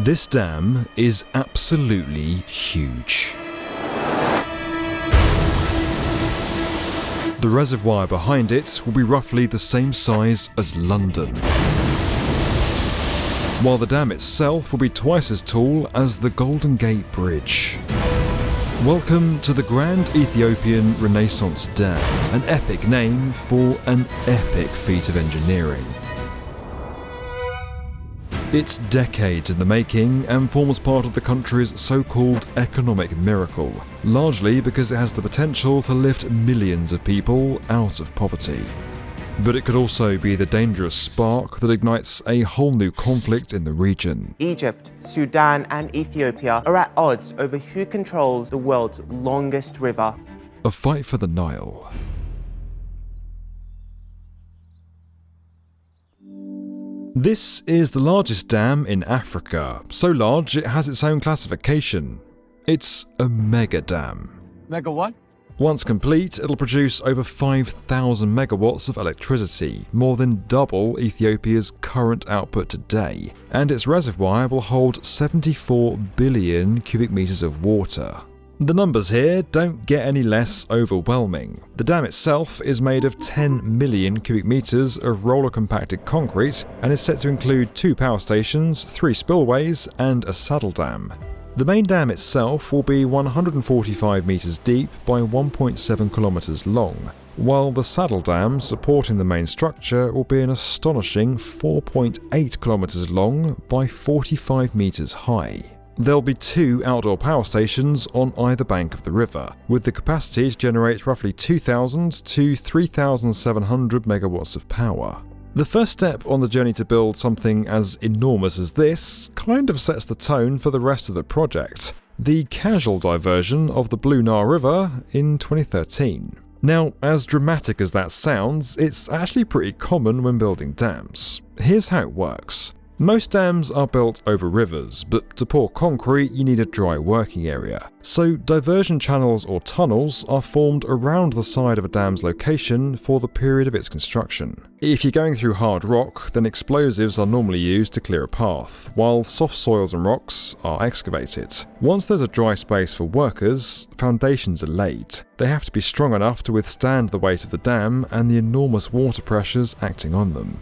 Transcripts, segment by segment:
This dam is absolutely huge. The reservoir behind it will be roughly the same size as London, while the dam itself will be twice as tall as the Golden Gate Bridge. Welcome to the Grand Ethiopian Renaissance Dam, an epic name for an epic feat of engineering. It's decades in the making and forms part of the country's so-called economic miracle, largely because it has the potential to lift millions of people out of poverty. But it could also be the dangerous spark that ignites a whole new conflict in the region. Egypt, Sudan and Ethiopia are at odds over who controls the world's longest river. A fight for the Nile. This is the largest dam in Africa, so large it has its own classification. It's a Megadam. Mega what? Once complete, it'll produce over 5,000 megawatts of electricity, more than double Ethiopia's current output today, and its reservoir will hold 74 billion cubic meters of water. The numbers here don't get any less overwhelming. The dam itself is made of 10 million cubic meters of roller-compacted concrete and is set to include 2 power stations, 3 spillways, and a saddle dam. The main dam itself will be 145 meters deep by 1.7 kilometers long, while the saddle dam supporting the main structure will be an astonishing 4.8 kilometers long by 45 meters high. There'll be 2 outdoor power stations on either bank of the river, with the capacity to generate roughly 2,000 to 3,700 megawatts of power. The first step on the journey to build something as enormous as this kind of sets the tone for the rest of the project: the casual diversion of the Blue Nile River in 2013. Now, as dramatic as that sounds, it's actually pretty common when building dams. Here's how it works. Most dams are built over rivers, but to pour concrete you need a dry working area. So diversion channels or tunnels are formed around the side of a dam's location for the period of its construction. If you're going through hard rock, then explosives are normally used to clear a path, while soft soils and rocks are excavated. Once there's a dry space for workers, foundations are laid. They have to be strong enough to withstand the weight of the dam and the enormous water pressures acting on them.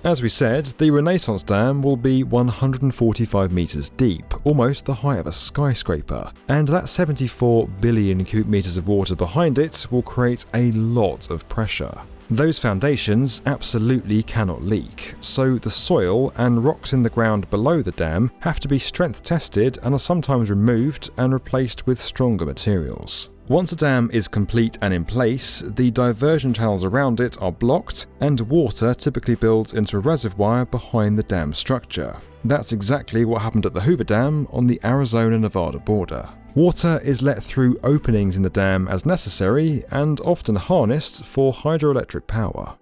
As we said, the Renaissance Dam will be 145 meters deep, almost the height of a skyscraper, and that 74 billion cubic meters of water behind it will create a lot of pressure. Those foundations absolutely cannot leak, so the soil and rocks in the ground below the dam have to be strength tested and are sometimes removed and replaced with stronger materials. Once a dam is complete and in place, the diversion channels around it are blocked and water typically builds into a reservoir behind the dam structure. That's exactly what happened at the Hoover Dam on the Arizona-Nevada border. Water is let through openings in the dam as necessary and often harnessed for hydroelectric power.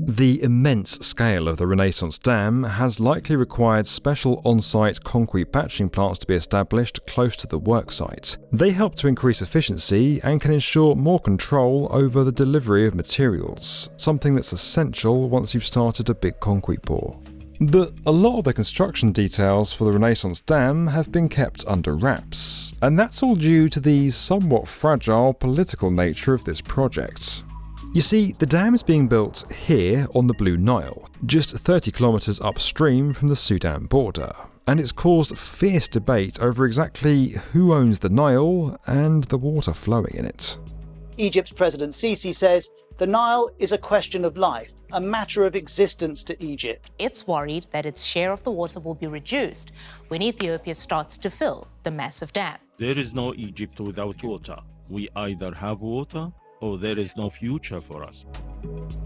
The immense scale of the Renaissance Dam has likely required special on-site concrete batching plants to be established close to the worksite. They help to increase efficiency and can ensure more control over the delivery of materials, something that's essential once you've started a big concrete pour. But a lot of the construction details for the Renaissance Dam have been kept under wraps, and that's all due to the somewhat fragile political nature of this project. You see, the dam is being built here on the Blue Nile, just 30 kilometers upstream from the Sudan border, and it's caused fierce debate over exactly who owns the Nile and the water flowing in it. Egypt's President Sisi says the Nile is a question of life, a matter of existence to Egypt. It's worried that its share of the water will be reduced when Ethiopia starts to fill the massive dam. There is no Egypt without water. We either have water or there is no future for us.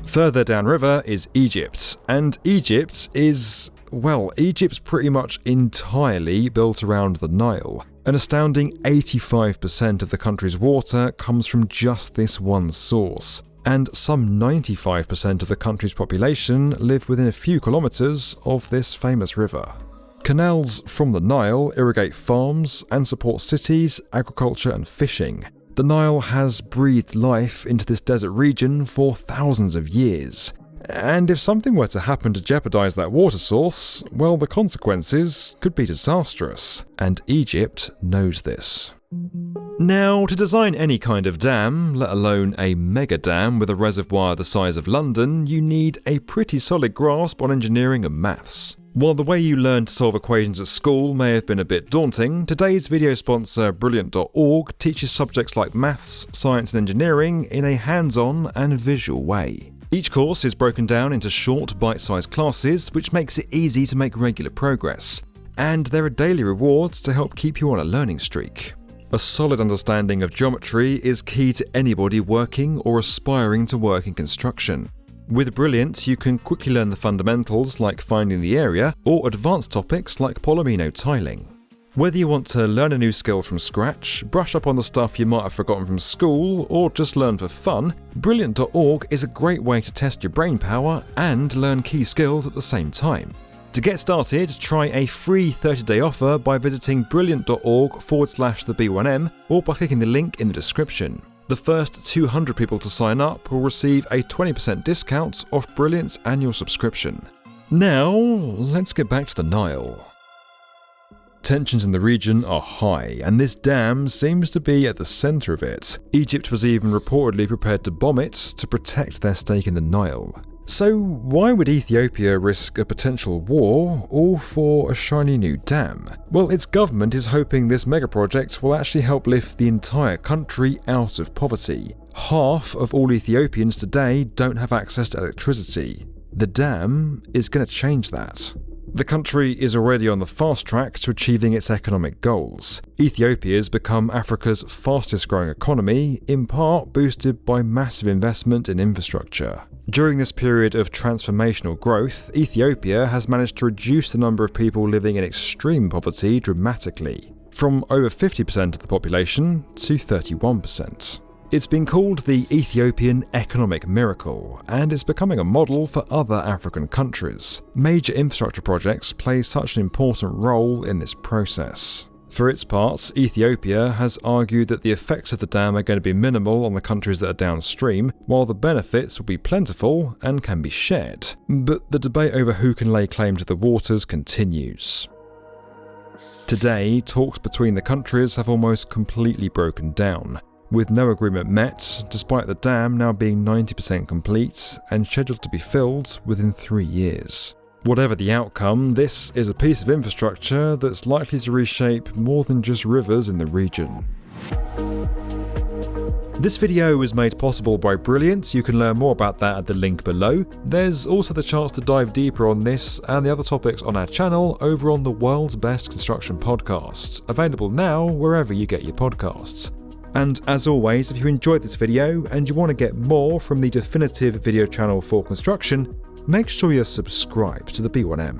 Further downriver is Egypt, and Egypt's pretty much entirely built around the Nile. An astounding 85% of the country's water comes from just this one source, and some 95% of the country's population live within a few kilometers of this famous river. Canals from the Nile irrigate farms and support cities, agriculture and fishing. The Nile has breathed life into this desert region for thousands of years. And if something were to happen to jeopardize that water source, well, the consequences could be disastrous, and Egypt knows this. Now, to design any kind of dam, let alone a megadam with a reservoir the size of London, you need a pretty solid grasp on engineering and maths. While the way you learn to solve equations at school may have been a bit daunting, today's video sponsor Brilliant.org teaches subjects like maths, science and engineering in a hands-on and visual way. Each course is broken down into short, bite-sized classes, which makes it easy to make regular progress. And there are daily rewards to help keep you on a learning streak. A solid understanding of geometry is key to anybody working or aspiring to work in construction. With Brilliant, you can quickly learn the fundamentals like finding the area, or advanced topics like Polomino tiling. Whether you want to learn a new skill from scratch, brush up on the stuff you might have forgotten from school, or just learn for fun, Brilliant.org is a great way to test your brain power and learn key skills at the same time. To get started, try a free 30-day offer by visiting brilliant.org/the B1M or by clicking the link in the description. The first 200 people to sign up will receive a 20% discount off Brilliant's annual subscription. Now, let's get back to the Nile. Tensions in the region are high, and this dam seems to be at the centre of it. Egypt was even reportedly prepared to bomb it to protect their stake in the Nile. So why would Ethiopia risk a potential war, all for a shiny new dam? Well, its government is hoping this megaproject will actually help lift the entire country out of poverty. Half of all Ethiopians today don't have access to electricity. The dam is going to change that. The country is already on the fast track to achieving its economic goals. Ethiopia has become Africa's fastest growing economy, in part boosted by massive investment in infrastructure. During this period of transformational growth, Ethiopia has managed to reduce the number of people living in extreme poverty dramatically, from over 50% of the population to 31%. It's been called the Ethiopian economic miracle, and it's becoming a model for other African countries. Major infrastructure projects play such an important role in this process. For its part, Ethiopia has argued that the effects of the dam are going to be minimal on the countries that are downstream, while the benefits will be plentiful and can be shared. But the debate over who can lay claim to the waters continues. Today, talks between the countries have almost completely broken down, with no agreement met, despite the dam now being 90% complete and scheduled to be filled within 3 years. Whatever the outcome, this is a piece of infrastructure that's likely to reshape more than just rivers in the region. This video was made possible by Brilliant. You can learn more about that at the link below. There's also the chance to dive deeper on this and the other topics on our channel over on the World's Best Construction Podcasts, available now wherever you get your podcasts. And as always, if you enjoyed this video and you want to get more from the definitive video channel for construction, make sure you're subscribed to the B1M.